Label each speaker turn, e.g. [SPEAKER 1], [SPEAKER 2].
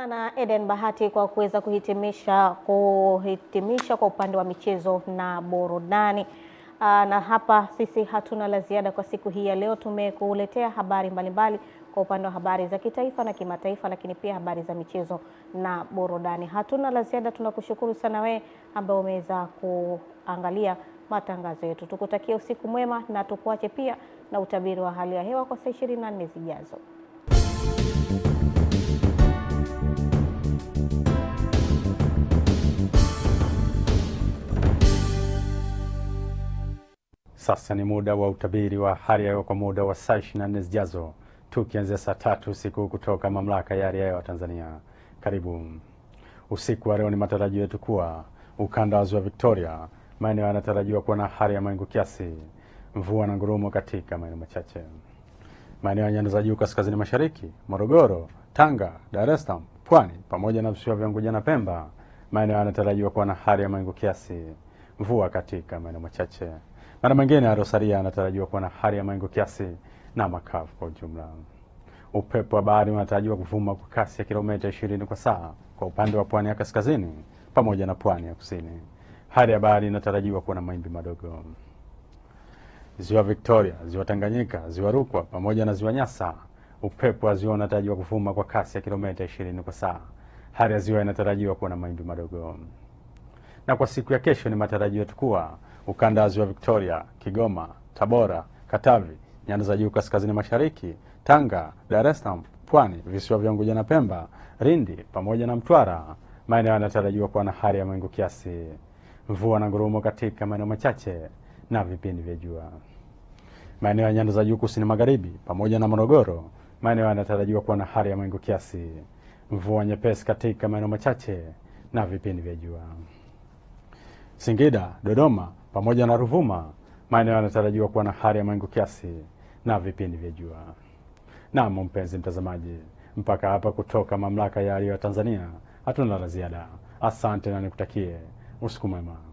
[SPEAKER 1] sana Eden Bahati kwa kuweza kuhitimisha kwa upande wa michezo na burudani. Na hapa sisi hatuna la ziada kwa siku hii ya leo. Tumekuletea habari mbalimbali kwa upande wa habari za kitaifa na kimataifa, lakini pia habari za michezo na burudani. Hatuna la ziada, tunakushukuru sana wewe ambaye umeweza kuangalia matangazo yetu. Tukutakia usiku mwema na tukuache pia na utabiri wa hali ya hewa kwa saa 24 zijazo.
[SPEAKER 2] Sasa ni muda wa utabiri wa hali ya hewa kwa muda wa saa 24 zijazo, tukianzia saa 3 usiku kutoka Mamlaka ya Hali ya Hewa Tanzania. Karibu. Usiku wa leo ni matarajio yetu kuwa ukanda wa Ziwa Victoria, maeneo yanatarajiwa kuwa na hali ya mawingu kiasi, mvua na ngurumo katika maeneo machache. Maeneo ya nyanda za juu kaskazini mashariki, Morogoro, Tanga, Dar es Salaam, Pwani pamoja na visiwa vya Unguja na Pemba, maeneo yanatarajiwa kuwa na hali ya mawingu kiasi, mvua katika maeneo machache. Maeneo mengine ya Rosaria yanatarajiwa kuwa na hali ya mawingu kiasi na makavu kwa ujumla. Upepo wa bahari unatarajiwa kuvuma kwa kasi ya kilomita 20 kwa saa kwa upande wa pwani ya kaskazini pamoja na pwani ya kusini. Hali ya bahari inatarajiwa kuwa na mawimbi madogo. Ziwa Victoria, Ziwa Tanganyika, Ziwa Rukwa pamoja na Ziwa Nyasa, upepo wa ziwa unatarajiwa kuvuma kwa kasi ya kilomita 20 kwa saa. Hali ya ziwa inatarajiwa kuwa na mawimbi madogo. Na kwa siku ya kesho ni matarajio yetu kuwa ukanda wa Ziwa Victoria, Kigoma, Tabora, Katavi, nyanda za juu kaskazini mashariki, Tanga, Dar es Salaam, Pwani, visiwa vya Unguja na Pemba, Lindi pamoja na Mtwara, maeneo yanatarajiwa kuwa na hali ya mawingu kiasi, mvua na ngurumo katika maeneo machache na vipindi vya jua. Maeneo ya nyanda za juu kusini magharibi pamoja na Morogoro, maeneo yanatarajiwa kuwa na hali ya mawingu kiasi, mvua nyepesi katika maeneo machache na vipindi vya jua. Singida, Dodoma pamoja na Ruvuma, maeneo yanatarajiwa kuwa na hali ya mawingu kiasi na vipindi vya jua. Naam mpenzi mtazamaji, mpaka hapa kutoka Mamlaka ya Hali ya Hewa Tanzania hatuna la ziada. Asante na nikutakie usiku mwema.